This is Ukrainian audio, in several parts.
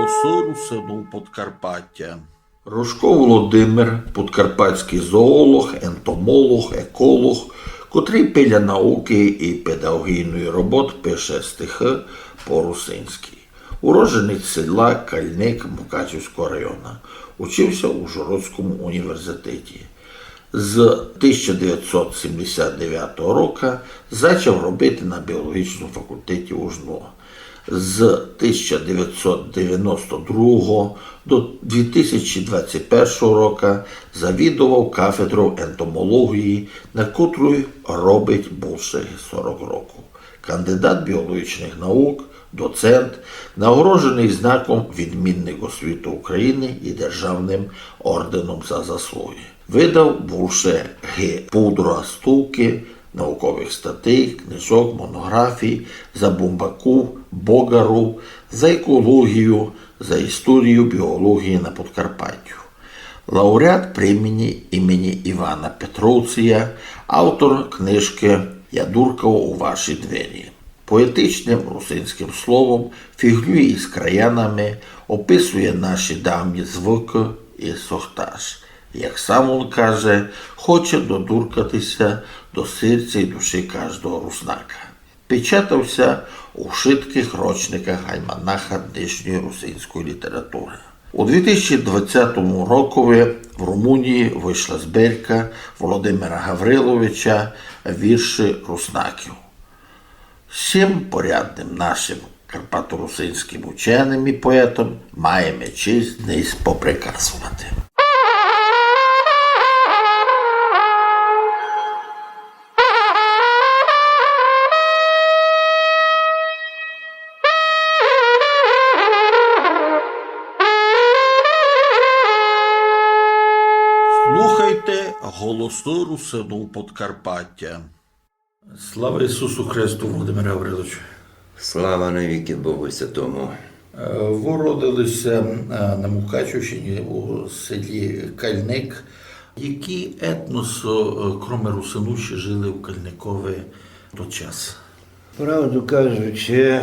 Голоси Русину Подкарпаття. Рожко Володимир – подкарпатський зоолог, ентомолог, еколог, котрий пиля науки і педагогічної роботи пише стихи по-русинськи. Уродженець села Кальник Мукачівського району. Учився у Ужгородському університеті. З 1979 року почав робити на біологічному факультеті УЖНО. З 1992 до 2021 року завідував кафедрою ентомології, на котрій робить більше 40 років. Кандидат біологічних наук, доцент, нагороджений знаком відмінник освіти України і Державним орденом за заслуги. Видав більше півтора стільки наукових статей, книжок, монографій за Бумбаку, Богару, за екологію, за історію біології на Подкарпаттю. Лауреат премії імені Івана Петровція, автор книжки «Ядуркова у ваші двері». Поетичним русинським словом фігурує із краянами, описує наші давні звики і сохтаж. Як сам він каже, хоче додуркатися до серця і душі кожного руснака. Печатався у швидких рочниках альманаха днішньої русинської літератури. У 2020 році в Румунії вийшла збірка Володимира Гавриловича «Вірші руснаків». Всім порядним нашим карпаторусинським ученим і поетам маємо честь десь поприказувати. Слухайте голоси Русину Подкарпаття. Слава Ісусу Христу, Володимире Гавриловичу. Слава навіки Богу Святому. Ви родилися на Мукачівщині у селі Кальник. Які етноси, крім Русину, ще жили у Кальникові в той час? Правду кажучи,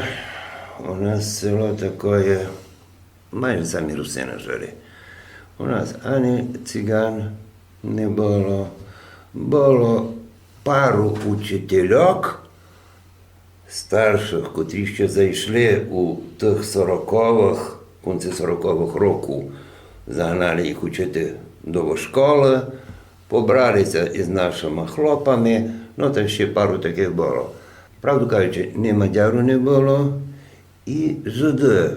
у нас село таке, майже самі русини жили. У нас ані циган не було. Було пару учительок старших, котрі ще зайшли у тих 40-х, в кінці 40-х років, загнали їх учити до школи, побралися із нашими хлопами, ну там ще пару таких було. Правду кажучи, ні мадяру не було, і жиди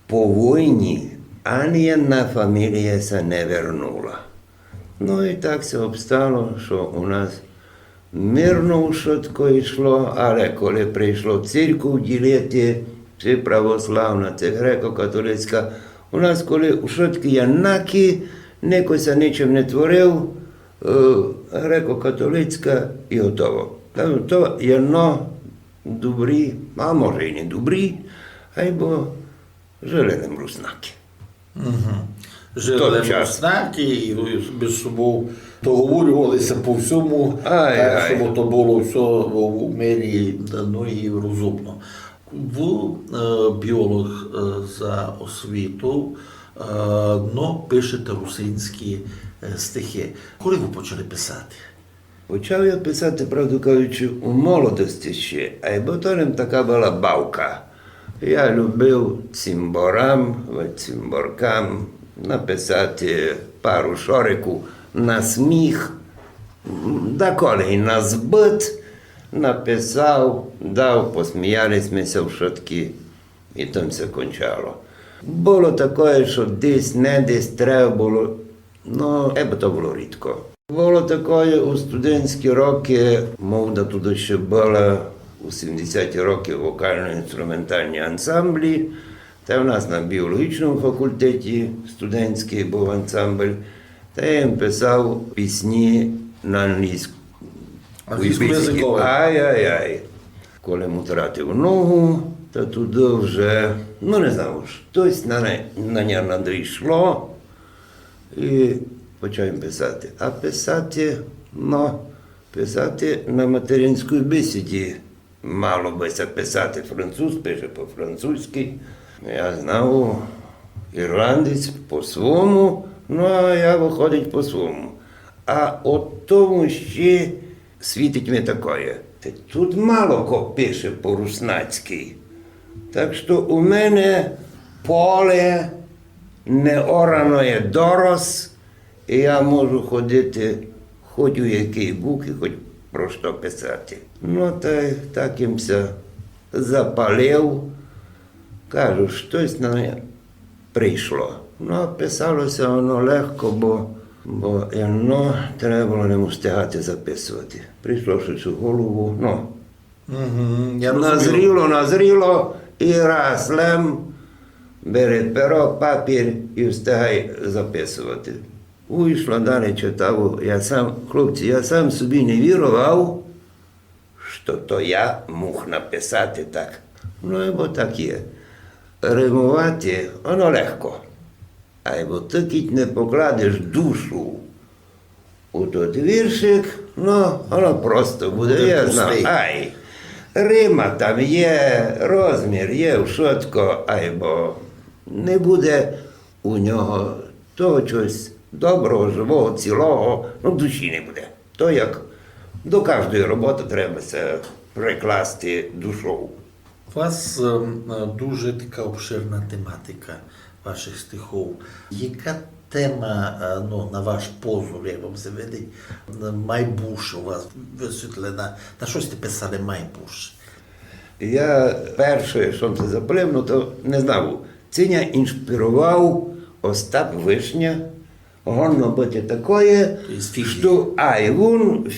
по війні ані одна фамілія се не вернула. Ну і так все обстало, що у нас мирно швидко йшло, але коли прийшло церкву ділити, чи православна, чи греко-католицька, у нас коли швидкі янаки, ніхто нічим не творив, греко-католицька і готово. То єдно добрі, а може і не добрі, або жили нам руснаки. Жили руснаки і між собою договорювалися по всьому, так, щоб то було все в мирі, ну і розумно. Ви біолог за освіту, но пишете русинські стихи. Коли ви почали писати? Почав я писати, правду кажучи, у молодості ще, а потім така була бавка. Я любив цимборкам написати пару шориків на сміх, деколи і на збит, написав, дав, посміялися в шутки, і там все кончало. Було таке, що десь, не десь треба було, ну, то було рідко. Було таке у студентські роки, мовда туди ще була, у 70-ті роки вокально-інструментальні ансамблі, та в нас на біологічному факультеті студентський був ансамбль, та я їм писав пісні на англійську. Англійсько-язикові? Ай-яй-яй. Коли йому втратив ногу, то туди вже, ну не знаю, щось на нього дійшло і почав їм писати. А писати на материнській бесіді. Мало би писати француз, пише по-французьки. Я знав ірландець по-своєму, ну а я виходить по-своєму. А от тому ще світить мені таке. Тут мало хто пише по-руснацьки. Так що у мене поле не орано є дорос, і я можу ходити хоч у який бук і хоч про що писати. Ну, та так їмся запалив. Кажу, щось на мене прийшло. Ну, писалося воно легко, бо треба було не встигати записувати. Прийшло щось у голову, ну. Я розумію. Назріло, і раз лем, бери перо, папір і встигай записувати. Вийшло, далі читав, хлопці, я сам собі не вірував, що то я мог написати так. Ну, бо так є. Римувати, воно легко. А бо ти кіть не покладеш душу у той віршик, ну, воно просто буде, я знаю. Рима там є, розмір є, швидко, бо не буде у нього того чогось доброго, живого, цілого, ну, душі не буде. То як до кожної роботи треба це прикласти душу. У вас дуже така обширна тематика ваших стихів. Яка тема, на ваш позор, як вам заведить, майбуша у вас висвітлена? На щось ти писали майбуш? Я перше, що це запалив, то не знав. Ціня інспірував Остап Вишня. Гонно бути таке, що і він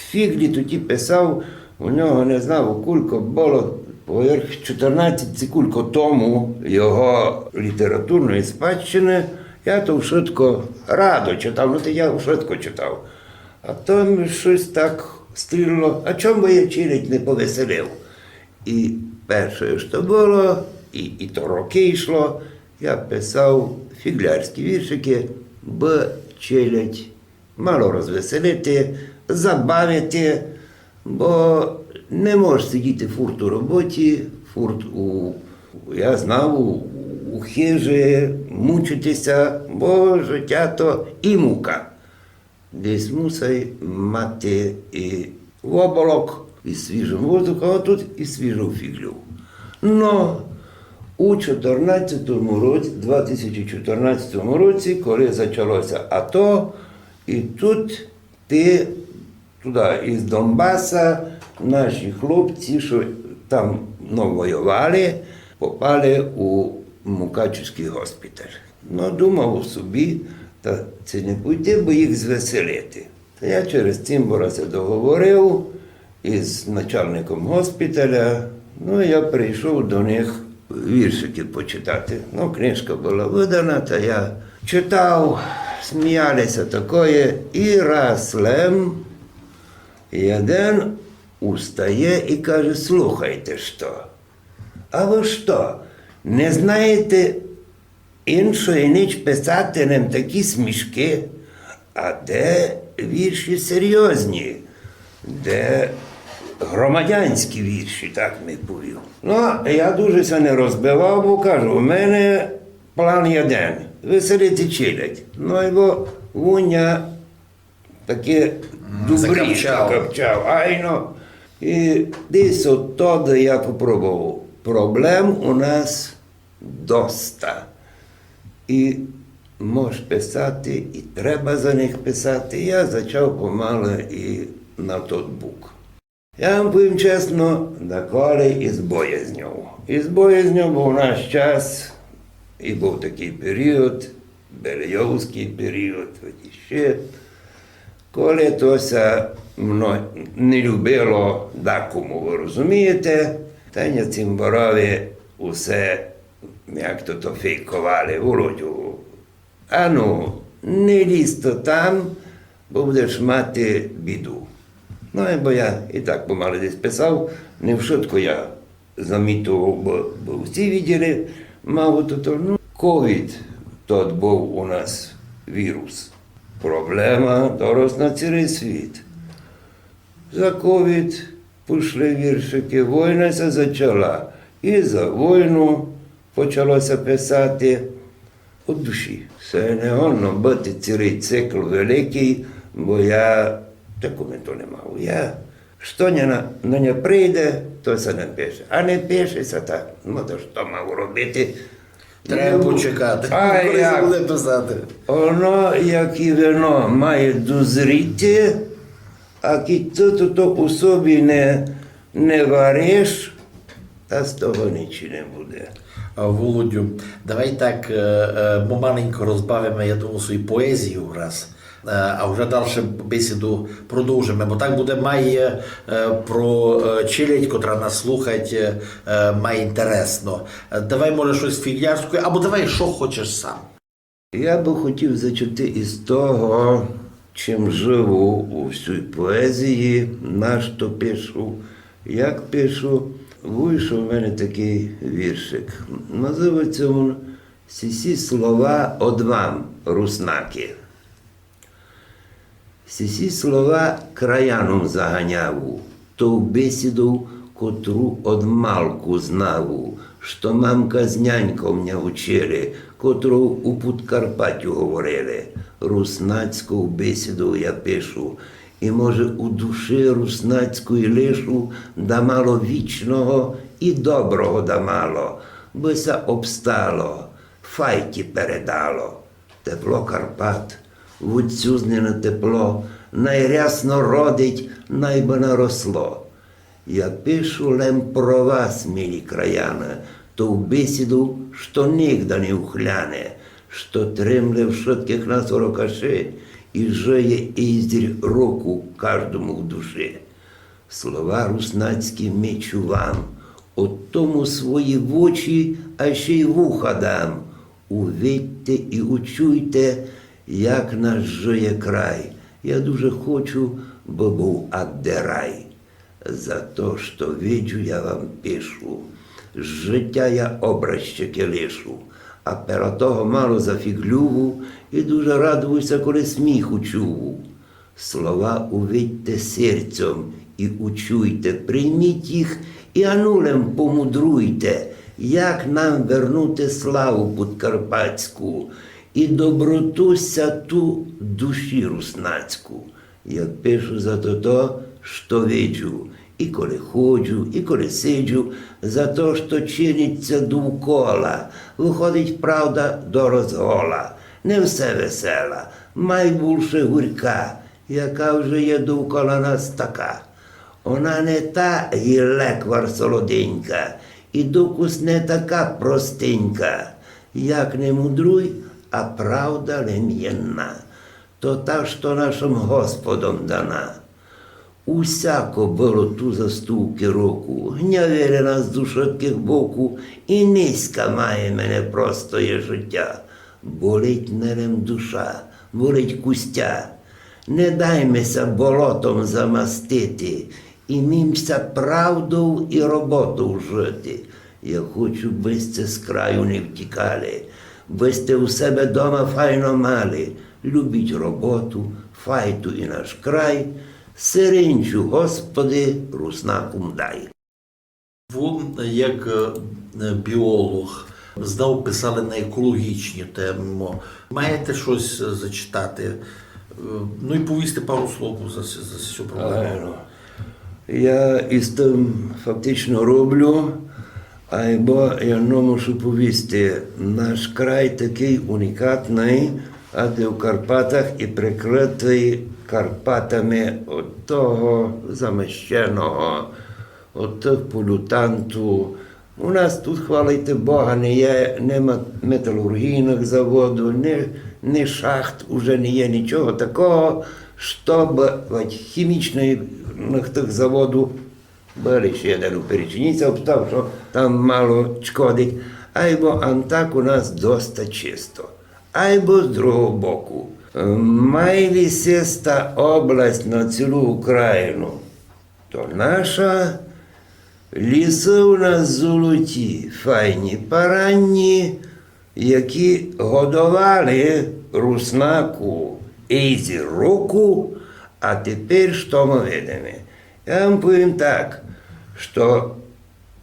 фіглі тоді писав, у нього, не знав, кулько було поверх 14 кулько тому його літературної спадщини. Я то швидко радо читав, то я швидко читав. А там щось так стрілило, а чому би я чилить не повеселив? І перше, що було, і то роки йшло, я писав фіглярські віршики, бо челядь мало розвеселити, забавити, бо не можеш сидіти фурт у роботі, фурт я знав, у хижі, мучитися, бо життя то і мука. Десь мусить мати і оболок, і свіжим воздухом, а тут і свіжу фіглю. Но у 2014 році, коли почалося АТО, і тут туди із Донбаса наші хлопці, що там воювали, попали у Мукачівський госпіталь. Думав собі, та це не пойти, бо їх звеселити. Та я через Цимбора це договорив із начальником госпіталя. Я прийшов до них віршики почитати. Книжка була видана, та я читав, сміялися такое, і раз лем, і один устає і каже, слухайте що, а ви що, не знаєте іншої ніч писати нам такі смішки, а де вірші серйозні, де громадянські вірші, так ми повів. Я дуже це не розбивав, бо кажу, у мене план один – веселити челядь. Бо Вуня таке добрі закопчав. І десь оттоді я попробував. Проблем у нас доста. І можеш писати, і треба за них писати. Я почав помалу і на той бук. Я вам повім чесно, доколи із боязню. Із боязню був наш час, і був такий період, Берейовський період, ще, коли тося не любило декому, ви розумієте, та на Цимборові усе, як то фейкували, Володю, не лізь то там, бо будеш мати біду. Бо я і так помалу десь писав, не в шутку я замітував, бо всі бачили, ковід, тот був у нас вірус. Проблема дорос на цілий світ. За ковід пішли віршики, війна почала. І за війну почалося писати. від душі. Це не воно бути цілий цикл великий, бо я такого то не мав. Я, що не прийде, то це не пише. А не пишеться так, ну то що мав робити? Треба почекати, А коли як? буде писати. Воно, як і вино, має дозріти, а коли ти то у собі не вариш, та з того нічого не буде. Володю, давай так ми маленько розбавимо, я думаю, свою поезію раз, а вже далі бесіду продовжимо, бо так буде має про челядь, котра нас слухать, має інтересно. Давай, може, щось фільярською, або давай, що хочеш сам. Я би хотів зачати із того, чим живу у всій поезії, на що пишу, як пишу. Вийшов у мене такий віршик. Називається він «Сісі слова од вам, руснаки». Сісі слова краянам заганяву, то в бесіду, котру од малку знаву, що мамка з няньком мене вчили, котру у Подкарпаттю говорили. Руснацьку бесіду я пишу, і, може, у душі руснацької лишу да мало вічного і доброго да мало, би се обстало, файті передало. Тепло Карпат, вуцюзнене тепло, найрясно родить, найби наросло. Я пишу лем про вас, милі краяни, то в бесіду, що нігда не ухляне, що тримле в шотких нас урокаши, і жиє іздір року кожному в душі. Слова руснацькі мечу вам, от тому свої вочі, а ще й вуха дам. Увидьте і учуйте, як наш жиє край. Я дуже хочу, бо був адде рай. За то, що виджу, я вам пишу. З життя я образчики лишу. А перед того мало зафіглюву і дуже радуюся, коли сміху чуву. Слова увидьте серцем і учуйте, прийміть їх і анулем помудруйте, як нам вернути славу подкарпатську і доброту сяту душі руснацьку. Я пишу за то, що виджу, і коли ходжу, і коли сиджу, за то, що чиниться довкола, виходить правда до розгола. Не все весела, май більше гурька, яка вже є довкола нас така. Вона не та гілеквар солоденька, і докус не така простенька. Як не мудруй, а правда лем'єнна, то та, що нашим Господом дана. Усяко було ту заступки року, гнявили нас з душотких боку, і низька має мене простое життя. Болить нерем душа, болить кустя. Не даймося болотом замастити, і мімся правдою і роботою жити. Я хочу, бисте з краю не втікали, бисте у себе дома файно мали, любіть роботу, файту і наш край, сиринчу, Господи, руснакам дай. Ви, як біолог, знову писали на екологічні теми. Маєте щось зачитати? Ну і повісти пару слов за цю проблему. Я із тим фактично роблю, або я не можу повісти. Наш край такий унікатний, а де в Карпатах і прикритий Карпатами от того замещеного, от тих полютанту. У нас тут, хвалити Бога, не є ні металургійних заводів, ні шахт, уже не є нічого такого, щоб хімічних тих заводів, були ще один у Перечиніці, обстав, що там мало шкодить, або антак у нас доста чисто, або з другого боку. Має лісиста область на цілу Україну, то наша. Ліси у нас золоті, файні, паранні, які годували руснаку ізі року, а тепер що ми видимо? Я вам повім так, що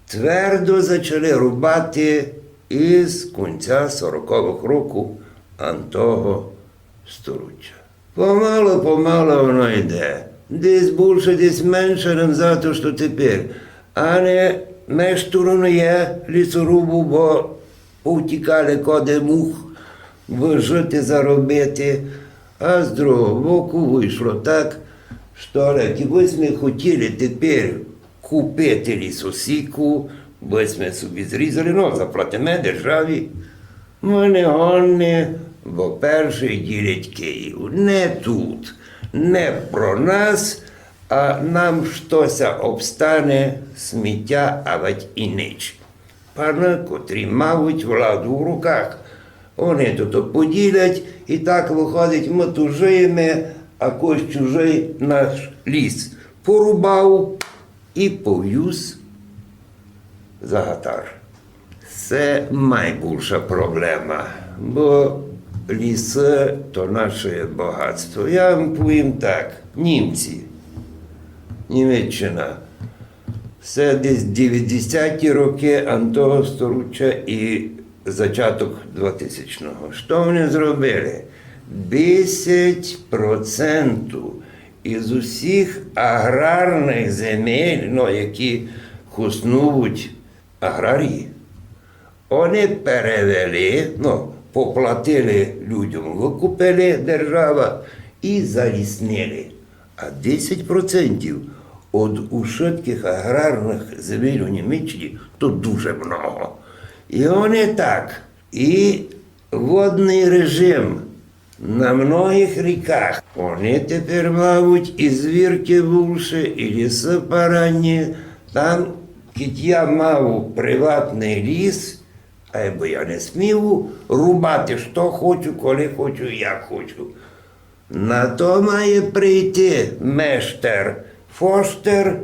твердо почали рубати із кінця 40-х років антого сторіччя. Помало воно йде. Десь більше, десь менше, нам за те, що тепер. Але меж сторону є лісорубу, бо повтікали коди мух, бо жити заробити. А з другого боку вийшло так, що якби ми хотіли тепер купити лісосіку, бо ми собі зрізали, заплатимо державі. Ми не гонні, бо перший ділять Київ. Не тут, не про нас, а нам щось обстане сміття, а ведь і ніч. Пане, котрі мають владу в руках. Вони тут поділять, і так виходить, ми тужимо, а когось чужий наш ліс порубав і пов'юз за гатар. Це найбільша проблема, бо ліси – то наше багатство. Я вам повім так, німці, Німеччина, це десь 90-ті роки антого сторіччя і початок 2000-го. Що вони зробили? 10% із усіх аграрних земель, які хуснуть аграрії, вони перевели, поплатили людям, викупили держава і заліснили. А 10% від усіх аграрних земель у Німеччині – то дуже много. І вони так, і водний режим на многих ріках. Вони тепер, мабуть, і звірки більше, і ліси поранні. Там, коли я мав приватний ліс, або я не смів рубати, що хочу, коли хочу, як хочу. На то має прийти мештер, фоштер,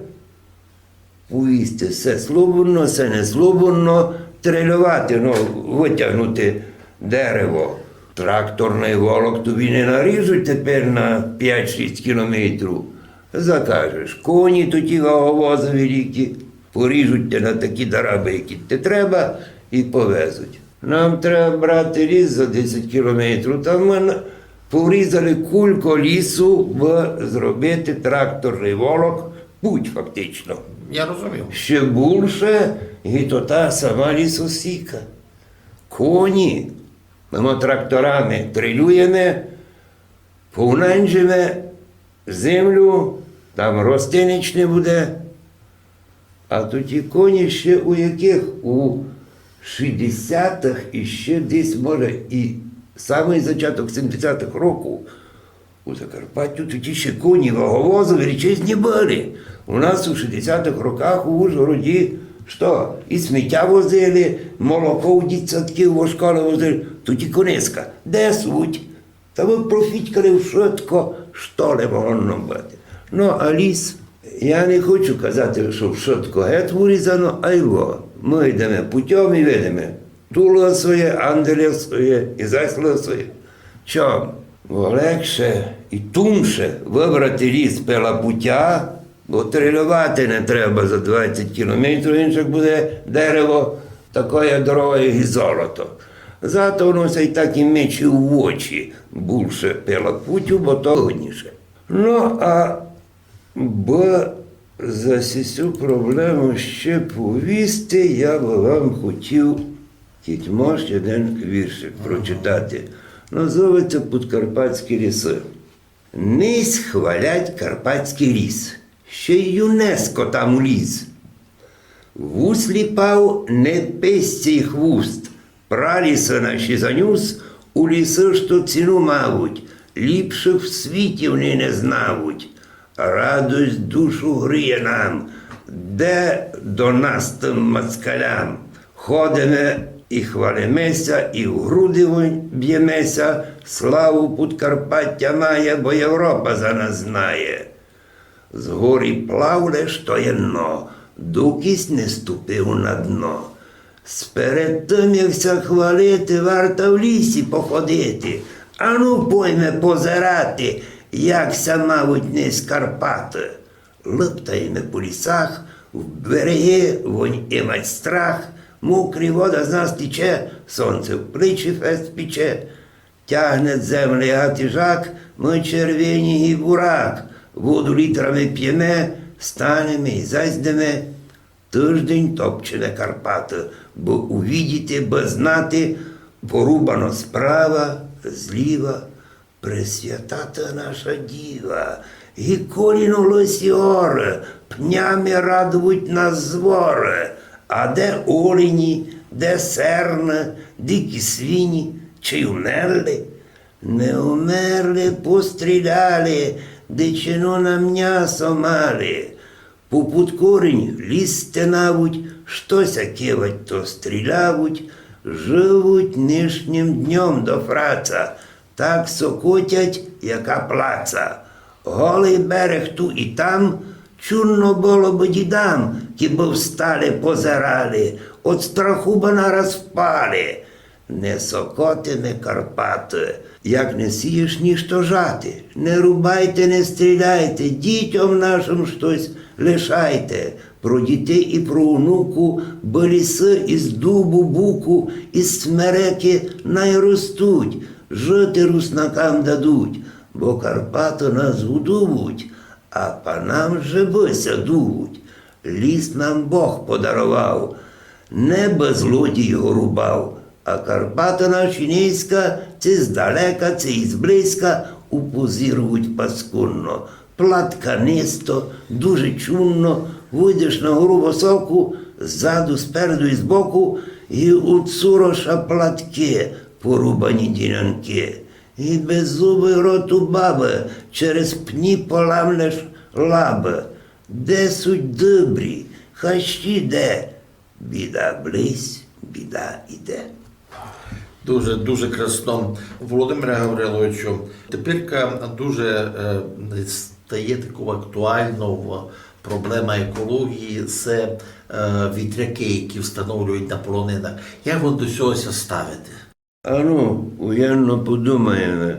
повісти все слободно, все не слободно, трелювати, витягнути дерево. Тракторний волок тобі не наріжуть тепер на 5-6 кілометрів. Закажеш, коні тоді ваговози великі, поріжуть те на такі дороги, які те треба, і повезуть. Нам треба брати ліс за 10 кілометрів, там ми порізали кулько лісу, бо зробити тракторний волок, путь фактично. Я розумію. Ще більше, і то та сама лісосіка. Коні, ми тракторами трилюємо, повнанжимо землю, там розтинич не буде. А тут і коні ще у яких? У 60-х і ще десь, може, і самий початок 70-х років у Закарпаттю тоді ще коні ваговози величезні були. У нас у 60-х роках у Ужгороді що? І сміття возили, молоко в дитсадків, в школи возили, тоді кониска. Де суть? Та ви профітькали швидко, що не могло нам бути. А ліс, я не хочу казати, що швидко геть вирізано, а його. Ми йдемо путем і видимо. Ту лисує, анде лисує, і зась лисує. Чом? Бо легше і тумше вибрати ліс пела путя, бо трилювати не треба за 20 кілометрів, інше буде дерево такої дороги і золото. Зато воно все і так і мече в очі більше пела путю, бо то годніше. Бо за цю проблему ще повісти, я б вам хотів тільки може один віршик прочитати. Називається «Подкарпатські ліси». Нись хвалять карпатський ліс, ще й ЮНЕСКО там уліз. Вус ліпав не пестій хвуст, праліси наші занюс, у ліси, що ціну мавуть, ліпших в світі вони не знавуть. Радость душу гріє нам, де до нас тим москалям. Ходимо і хвалимося, і в груди б'ємося, славу Подкарпаття має, бо Європа за нас знає. З горі плавле, що єно, докись не ступив на дно. Сперед тим, як ся хвалити, варто в лісі походити, ану пойме позирати, як ся мавуть не з Карпати. Липтаємо по лісах, в береги вонь імать страх, Мокрі вода з нас тіче, сонце в плечі фест піче. Тягне землі гатіжак, ми червені і бурак. Воду літрами п'єме, станеме і зайздеме. Тиждень топчене Карпати, бо увідіти, бо знати, порубано справа, зліва, пресвятата наша діва. І коліно лисі гори, пнями радують нас звори. А де олені, де серна, дикі свині, чи умерли? Не умерли, постріляли, дичину на м'ясо мали. Попут корінь лізти навуть, щося кивать, то стрілявуть, живуть нишнім днем до фраца, так сокотять, яка плаца. Голий берег ту і там, чудно було б дідам, кіби встали, позирали, от страху б нараз впали. Не сокоти, не Карпати, як не сієш, ніщо жати. Не рубайте, не стріляйте, дітям нашим щось лишайте. Про дітей і про онуку, бо ліси із дубу, буку, із смереки найростуть, жити руснакам дадуть, бо Карпати нас годують, а панам жебися дуть. Ліс нам Бог подарував, небо злодій його рубав, а Карпата наші низька, це здалека, це ізблизька, упозірують паскудно. Платканисто, дуже чунно, вийдеш на гору високу, ззаду, спереду і збоку, і у цуроша платки, порубані ділянки. І беззубий рот у баби, через пні поламлеш лаби. Де суть добрі, хащі де, біда близь, біда іде. Дуже красно. Володимире Гавриловичу, тепер дуже стає такою актуальною проблема екології, це вітряки, які встановлюють на полонинах. Як ви до цього ставите? Уявно подумаємо.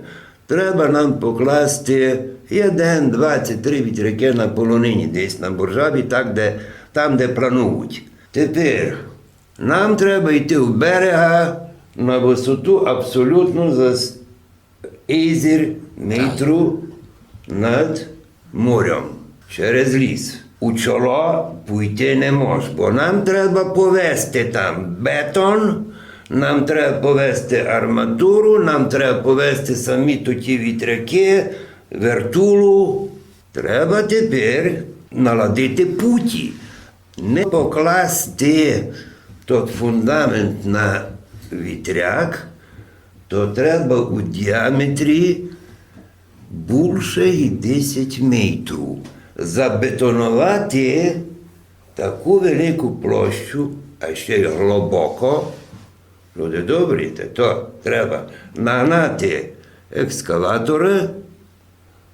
Треба нам покласти 1, 2, 3 вітряки на полонині, десь на Боржаві, там, де планують. Тепер нам треба йти в берега на висоту абсолютно за ізір метру над морем, через ліс. У чоло пойти не можеш, бо нам треба повезти там бетон, нам треба повезти арматуру, нам треба повезти самі ті вітряки, вертулу. Треба тепер наладити путі. Не покласти той фундамент на вітряк, то треба у діаметрі більше і 10 метрів. Забетонувати таку велику площу, а ще й глибоко. Люди добрі, то треба нагнати екскаватори,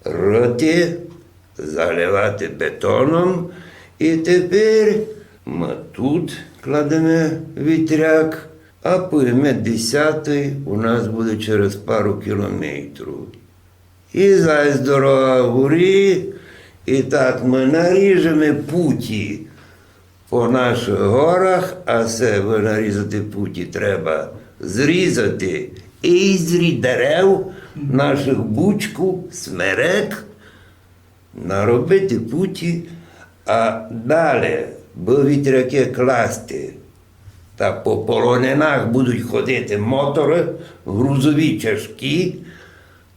рити, заливати бетоном. І тепер ми тут кладемо вітряк, а потім 10-й у нас буде через пару кілометрів. І зась дорога вгорі, і так ми наріжемо путі по наших горах, а це нарізати путі треба зрізати ізрі дерев, наших бучку, смерек, наробити путі, а далі, бо вітряки класти, та по полонинах будуть ходити мотори, грузові чашки.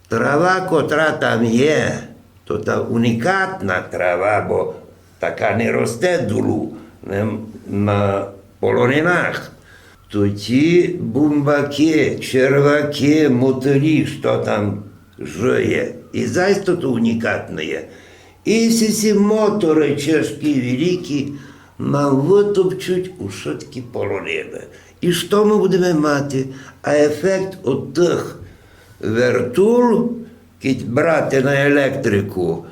Трава, котра там є, то та унікатна трава, бо така не росте дулу на полонинах. То ті бумбаки, черваки, мотилі, що там жиє. І зайсь то унікатне є. І всі мотори чашки великі нам витопчуть у швидкі полонини. І що ми будемо мати? А ефект от тих вертул, кіть брати на електрику,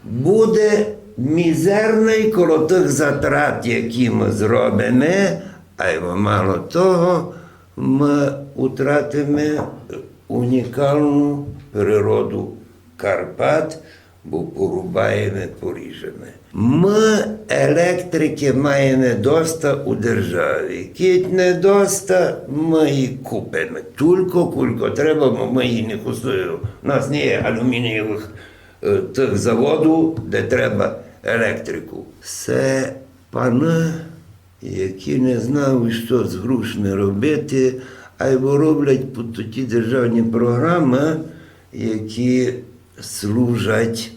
буде мізерний коло тих затрат, які ми зробимо, а й мало того, ми втратимо унікальну природу Карпат, бо порубаємо, поріжемо. Ми, електрики, маємо доста у державі. Кіть не доста, ми її купимо. Тільки, кілько треба, ми її не кусуємо. У нас не є алюмінієвих тих заводів, де треба електрику. Це пани, які не знали, що з грошми робити, або роблять ті державні програми, які служать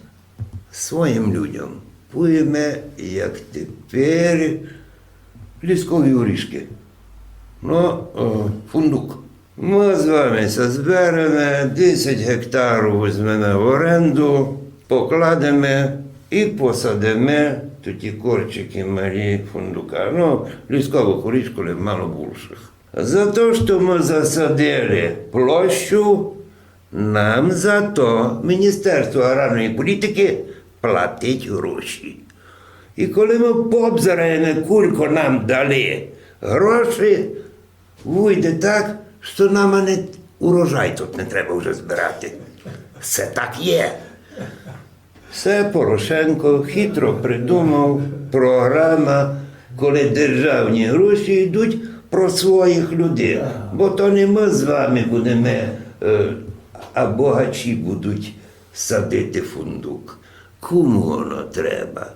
своїм людям. Пуємо, як тепер, ліскові орішки. Ну, фундук. Ми з вами зберемо, 10 гектарів візьмемо в оренду, покладемо і посадимо ті корчики малі фундука. Ну, ліскових орішків мало більших. За те, що ми засадили площу, нам за то Міністерство аграрної політики платить гроші. І коли ми побзираємо, кілько нам дали гроші, вийде так, що нам не урожай тут не треба вже збирати. Все так є. Все Порошенко хитро придумав, програма, коли державні гроші йдуть про своїх людей. Бо то не ми з вами будемо, а богачі будуть садити фундук. Кому воно треба?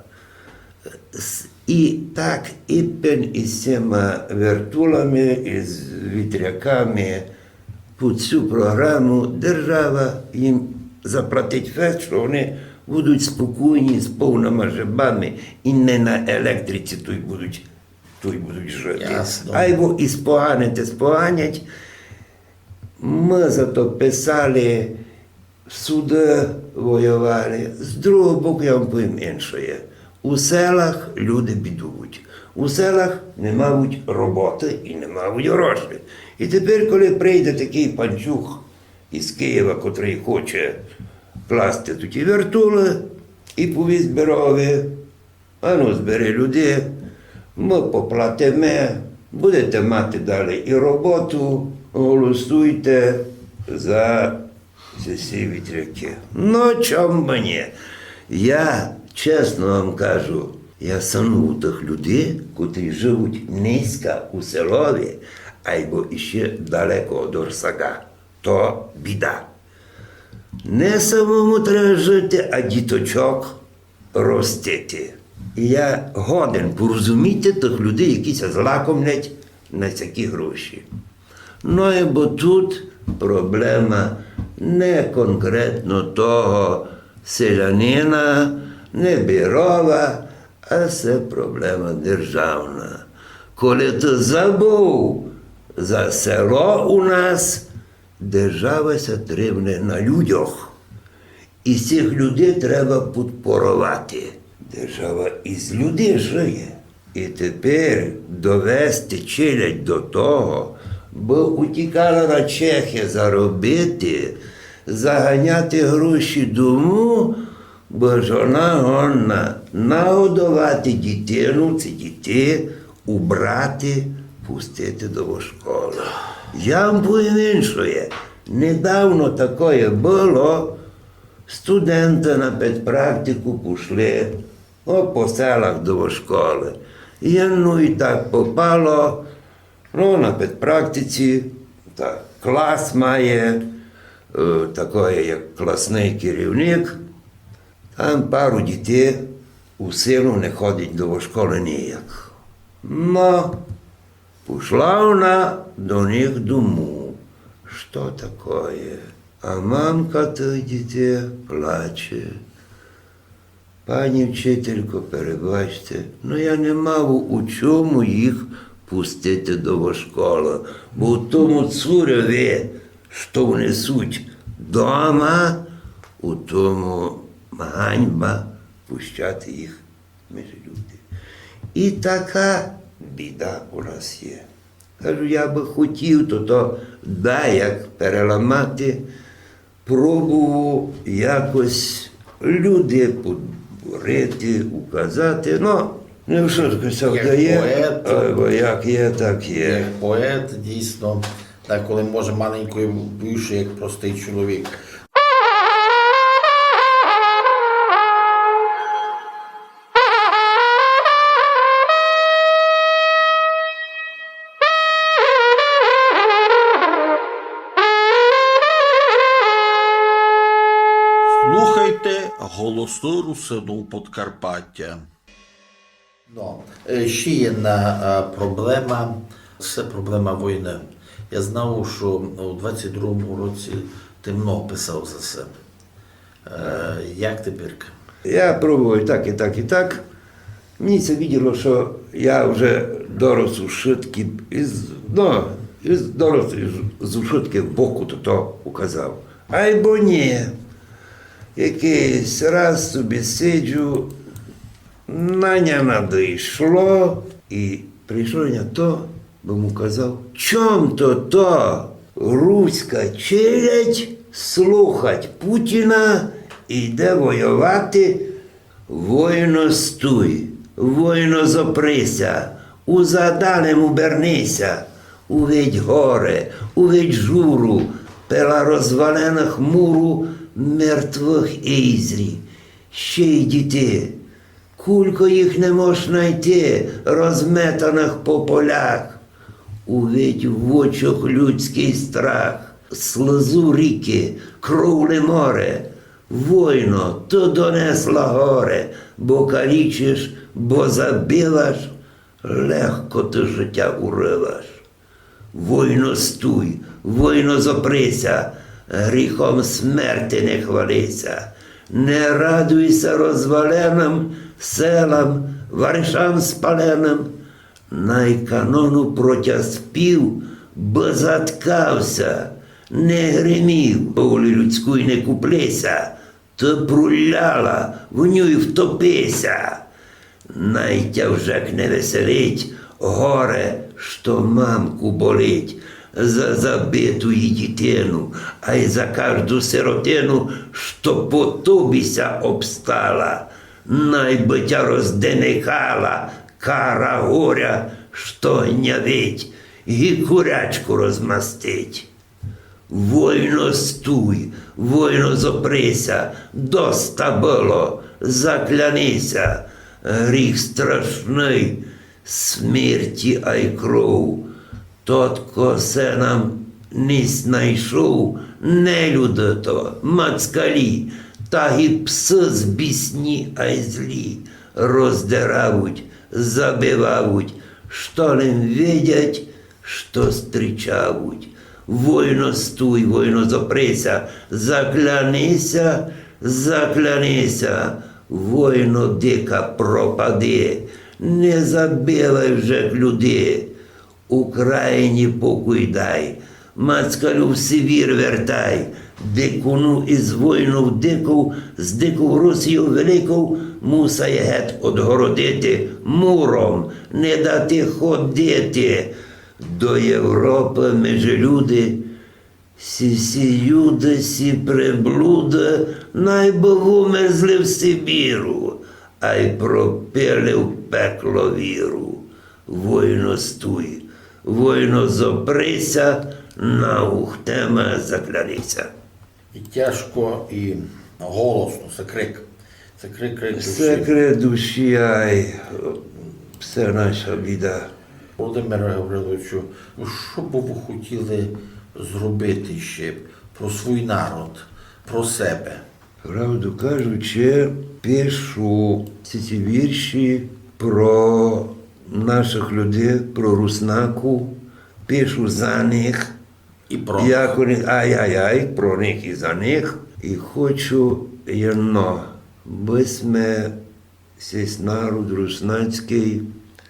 І так, і пен із цими вертулами, і з вітряками, під цю програму держава їм заплатить все, що вони будуть спокійні, з повними жебами, і не на електриці тут будуть жити. Ясно. Або і споганять. Ми зато писали, в суди воювали. З другого боку, я вам повім інше. У селах люди бідують. У селах не мають роботи і не мають грошей. І тепер, коли прийде такий панчух із Києва, котрий хоче класти тут і вертули, і повіз зберові, а ну збери людей, ми поплатимо, будете мати далі і роботу, голосуйте за ці вітряки. Ну, чому мені? Я, чесно вам кажу, я сану тих людей, котрі живуть низько у селові, або іще далеко від Орсака. То біда. Не самому треба жити, а діточок ростити. І я годен порозуміти тих людей, які се злакомлять на такі гроші. Ну і бо тут проблема не конкретно того селянина, не бірова, а це проблема державна. Коли ти забув за село у нас, держава ся тримне на людях. І цих людей треба підпорувати. Держава із людей жиє. І тепер довести челядь до того, бо утікала на Чехи заробити, заганяти гроші дому, бо ж вона гонна нагодувати дитину, ці дітей, убрати, пустити до школи. Я вам повім інше. Недавно таке було, студенти на педпрактику пішли по селах до школи. І ну і так попало, ну на педпрактиці так, клас має, такий як класний керівник, там пару дітей у селу не ходить до школи ніяк. Ну, пішла вона до них дому. Що таке? А мамка тих дітей плаче. Пані вчителько, перебачте, ну я не мав у чому їх пустити до школи, бо у тому цуреві, що внесуть дома, у тому ганьба пущати їх між люди. І така біда у нас є. Кажу, я би хотів, то дай як переламати, пробував якось люди подбурити, указати, ну, не все ж це вдає, бо як є, так є. Як поет, дійсно, так, коли може маленькою більше, як простий чоловік. голоси русину Подкарпаття. Ще є одна проблема – це проблема війни. Я знав, що у 22-му році ти много писав за себе. Як тепер? Я пробував так, і так, і так. Мені це виділо, що я вже дорос у шитки, дорос з шитки в боку то указав. Айбо ні. Якийсь раз собі сиджу, на ня надійшло, і прийшло на то, бо му казав, чом то руська челядь слухать Путіна і йде воювати, воїно стуй, воїно зоприся, у задалем убернися, увидь горе, увидь журу, пела розвалених муру мертвих ізрі. Ще й діти, кулько їх не мож знайти, розметаних по полях. Увидь в очах людський страх, слезу ріки, кровле море. Войно, то донесла горе, бо калічиш, бо забиваш, легко ти життя уриваш. Войно стуй, войно зоприся, гріхом смерти не хвалися. Не радуйся розваленим селам, варшам спаленим. Най канону протя спів, бо заткався, не гримів, волі людської не куплися, то пруляла, в ній втопися. Найтя вже не веселить, горе, що мамку болить, за забиту її дитину, а й за кожну сиротину, що по тобіся обстала. Найби тя розденехала, кара горя, що гнявить, і курячку розмастить. Войно стуй, войно зоприся, доста було, заклянися, гріх страшний, смерті а й кров. Тот, ко се нам не знайшов, не люди то, мацкалі, та і пси збісні а й злі, роздиравуть, забивавуть, що ним видять, що зустрічавуть. Войно стуй, войно зоприся, заклянися, заклянися, войно дика пропади, не забивай вже людей. Україні покой дай, мацкалю в Сибір вертай, дикуну із войну в дику, з дику Росію велику, мусає геть одгородити муром, не дати ходити. До Європи ми же люди, сі юди, сі приблуди, найбо вмерзли в Сибіру, а й пропили в пекло віру. Войно стуй, войно зоприся, на ухтема заклянися. І тяжко, і голосно, це крик. Це крик душі. Це крик душі, ай, все наша біда. Володимире Гавриловичу, що б ви хотіли зробити ще про свій народ, про себе? Правду кажучи, пишу ці вірші про наших людей, про руснаку, пишу за них. І про як вони, про них і за них. І хочу єдно, би ми цей народ руснацький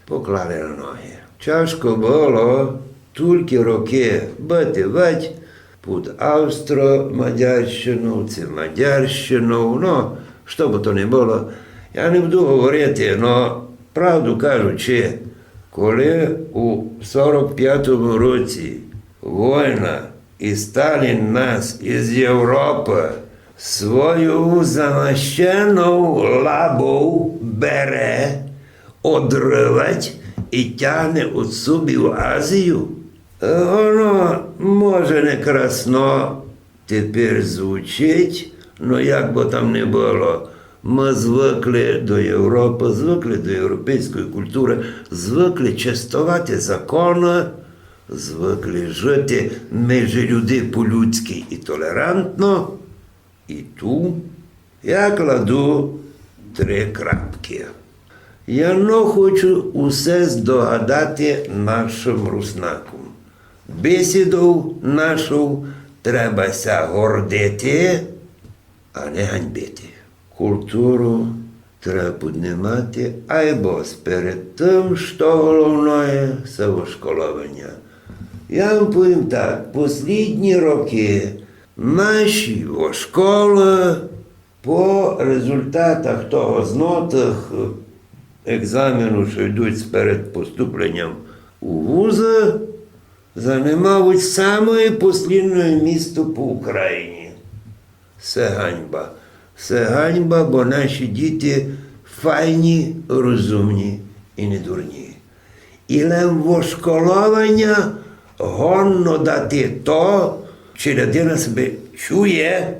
поклали на ноги. Тяжко було тільки роки битувати під Австро-Мадярщину, це Мадярщину, що б то не було. Я не буду говорити, правду кажучи, коли у 45-му році війна і Сталін нас із Європи свою замащену лабу бере, одривать і тягне у собі в Азію, воно може не красно тепер звучить, як би там не було. Ми звикли до Європи, звикли до європейської культури, звикли частувати закони, звикли жити між людей по-людськи і толерантно. І ту Я кладу 3 крапки. Я не хочу усе здогадати нашим руснакам. Бесіду нашу требася гордити, а не ганьбити. Культуру треба піднімати, або перед тим, що головне – самошколування. Я вам повім так, послідні роки наші школи по результатах того знотих екзамену, що йдуть перед поступленням у вузи, займають саме послідне місце по Україні. Це ганьба. Це ганьба, бо наші діти файні, розумні і не дурні. І вошколування гонно дати то, чи людина себе чує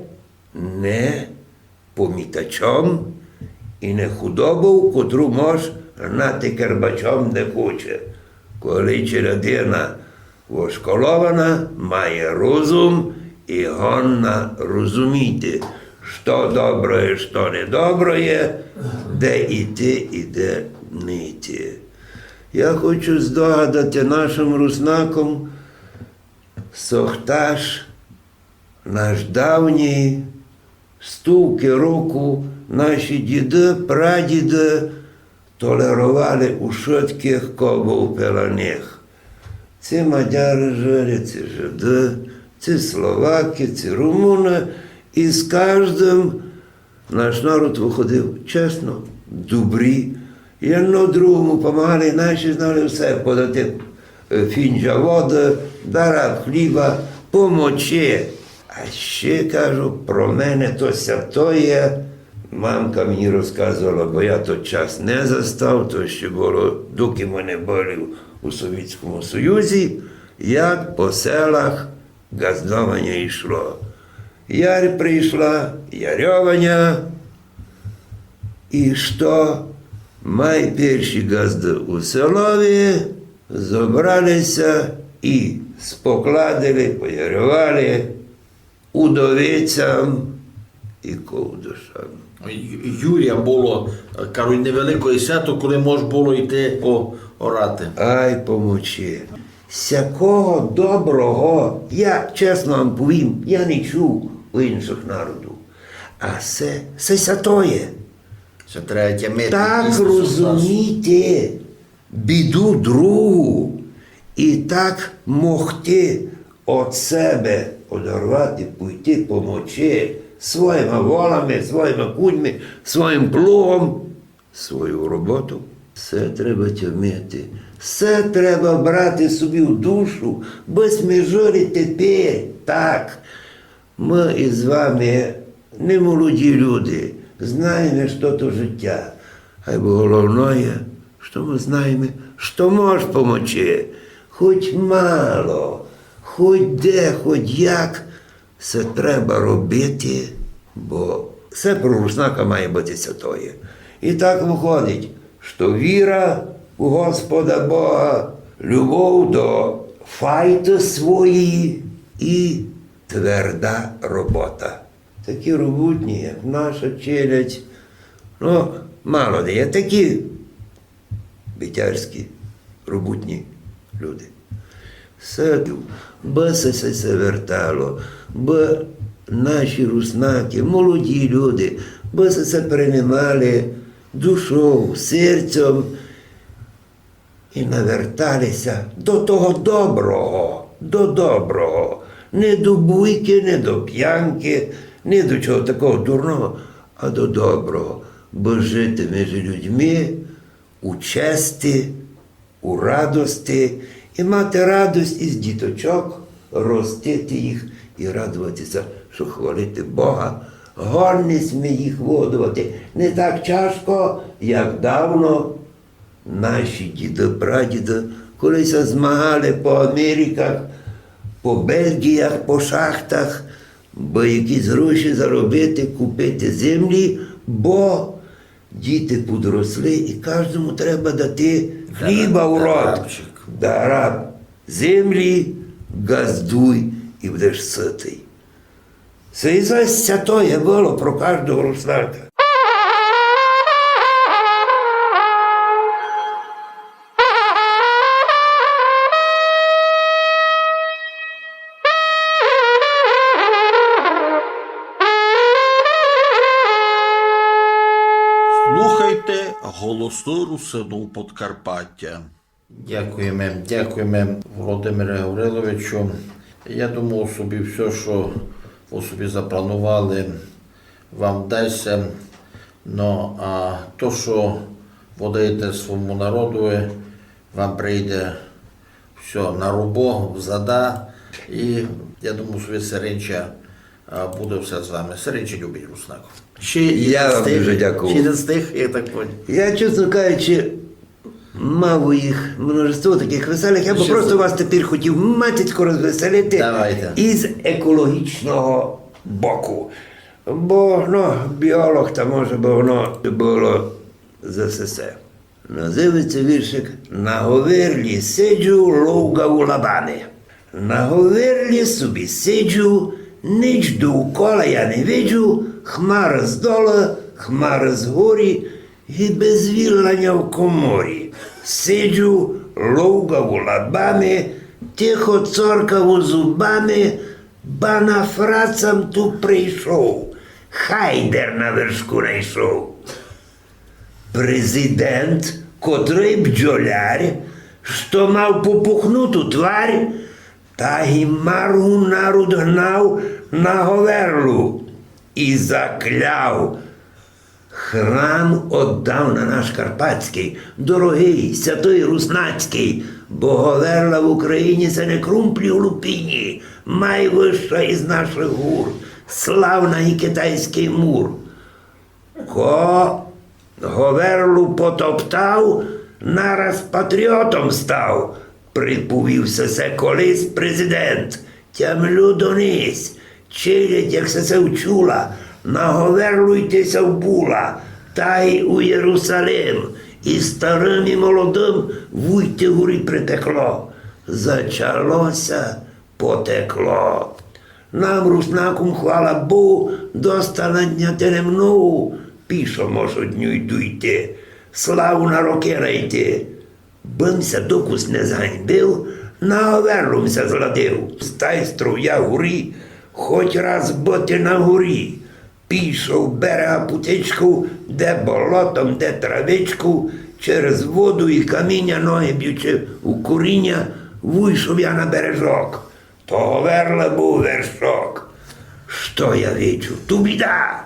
не помітачом і не худобу, котру може гнати кербачом не хоче. Коли чи людина вошколована, має розум і гонна розуміти, що добре, що недобре, де йти і де не йти. Я хочу здогадати нашим руснакам, сохтаж наш давній, стуки руку, наші діди, прадіди толерували у швидких колбоупеланих. Ці мадяри жили, ці жиди, ці словаки, ці румуни, і з кожним наш народ виходив чесно, добрі. І одно другому допомагали, наші знали все, подати фінджа води, дарати хліба, помочі. А ще, кажу, про мене то святоє. Мамка мені розказувала, бо я той час не застав, то ще було, доки ми не були у Совєтському Союзі, як по селах газдовання йшло. Ярь прийшла, ярьовання, і що? Май перші газди у селові зібралися і спокладили, поярювали удовицям і ковдушам. Юрія було, кажуть, невеликої свято, коли можна було йти орати. Ай, помочи. Всякого доброго, я чесно вам повім, я не чув у інших народів. А це святоє. Це треба тямити. Так розуміти біду другу і так могти від себе одорвати, пойти, помочи своїми волами, своїми кудьми, своїм плугом, свою роботу. Все треба тямити, все треба брати собі в душу, бо ми жили тепер так. Ми із вами не молоді люди, знаємо, що то життя. Або головне, що ми знаємо, що може допомогти. Хоч мало, хоч де, хоч як, все треба робити, бо все про руснака має бути святоє. І так виходить, що віра у Господа Бога, любов до файти своєї і тверда робота. Такі роботні, як наша челядь, ну, мало де є такі битярські, роботні люди. Все, бо все вертало, бо наші руснаки, молоді люди, бо все приймали душою, серцем і наверталися до того доброго, до доброго. Не до буйки, не до п'янки, не до чого такого дурного, а до доброго. Бо жити між людьми у честі, у радості, і мати радість із діточок, ростити їх і радуватися, що хвалити Бога, горність ми їх водувати. Не так тяжко, як давно наші діди, прадіди, колись змагали по Америках, по Бельгіях, по шахтах, бо якісь гроші заробити, купити землі, бо діти підросли і кожному треба дати хліба у рот. Дараб землі, газдуй і будеш ситий. Соїзасться то є було про кожного руснака. Слухайте голосну русину Подкарпаття. Дякуємо, Володимире Гавриловичу. Я думав собі, все, що ви собі запланували, вам вдасться. Ну, а то, що ви даєте своєму народу, вам прийде все на рубо, в зада. І я думаю, що Сиринча буде все з вами. Сиринча любить руснаків. Я вам дуже дякую. Ще не стих, я так понял. Я, чесно кажучи, мав у їх множество таких веселих, я б Що просто це? вас тепер хотів матицько розвеселити. Давайте. Із екологічного боку. Бо, біолог та може, бо воно було з СССР. Називається віршик «На говерлі сиджу, ловгав у лабани». На говерлі собі сиджу, ніч довкола я не виджу, хмара здола, хмара згорі, і безвіллання в коморі. Сиджу, ловгав у лабами, тихо цоркав зубами, ба на фрацам ту прийшов, хайдер на вершку найшов. Президент, котрий бджоляр, що мав попухнуту тварь, та й маргу народ гнав на говерлу і закляв. Храм отдав на наш Карпатський, дорогий, святий Руснацький, бо говерла в Україні це не крумплі у лупіні, найвища із наших гур, славна і китайський мур. Ко говерлу потоптав, нараз патріотом став. Приповівся се колись президент, тямлю дониз, челядь, як се вчула, на говерлу йтися в була, та й у Єрусалим, і старим, і молодим вуйти гурі притекло. Зачалося, потекло. Нам, руснакам, хвала Богу, достала дня темного, пішо можу дню йду йти, славу на роки найти. Бимся докус не зганьбив, на говерлумся зладив. Стайстру я гурі, хоч раз бути на горі. Пішов берега путичку, де болотом, де травичку, через воду і каміння ноги б'ючи у коріння, вийшов я на бережок. То говерла був вершок. Що я виджу? Ту біда!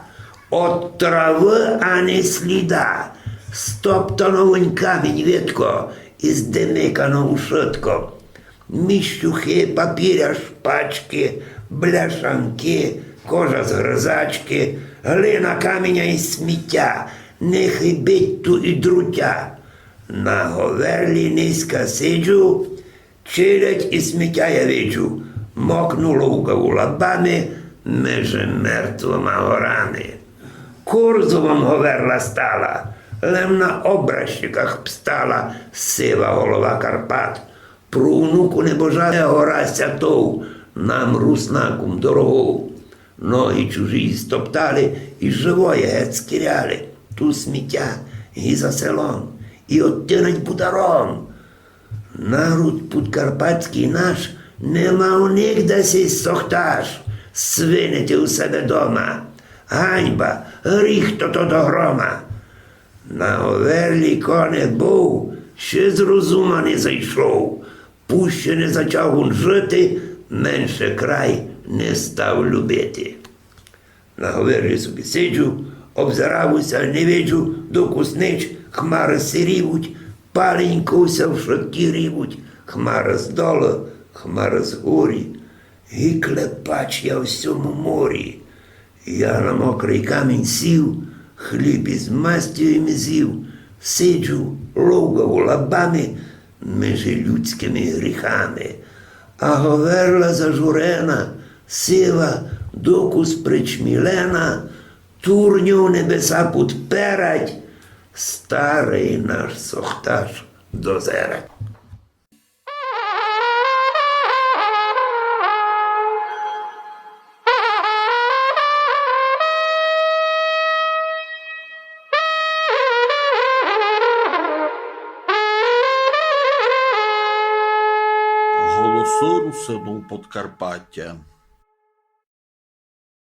От трави, а не сліда. Стоптано вон камінь ветко, і здемикано ушитко. Міщухи, папіря, шпачки, бляшанки, кожа з гризачки, глина, каменя і сміття, не хибить ту і друття. На говерлі низька сиджу, челядь і сміття я виджу, мокну лугаву лабами, межи мертвими горами. Курзовом говерла стала, лем на образчиках встала сива голова Карпат. Про внуку небожа гора святов, нам, руснакам, дорогу. Ноги чужі стоптали і живоє геть скіряли. Ту сміття і за селом, і оттинуть бударом. Народ подкарпатський наш не мав нігде сій сохтаж, свинити у себе дома. Ганьба, гріх то до грома. На говерлі коник був, ще з розума не зайшов. Пуще не зачав он жити, менше край не став любити. На говерлі собі сиджу, обзиравуся, не виджу, докуснич, хмари сирівуть, паленькуся в шотті рівуть, хмара з долу, хмара з горі, і клепач я в всьому морі. Я на мокрий камінь сів, хліб із мастю і мізів, сиджу, ловгав лабами, між людськими гріхами. А говерла зажурена, сива, докус причмілена, турню в небеса подперать, старий наш сохтаж дозерать. з Русину Подкарпаття.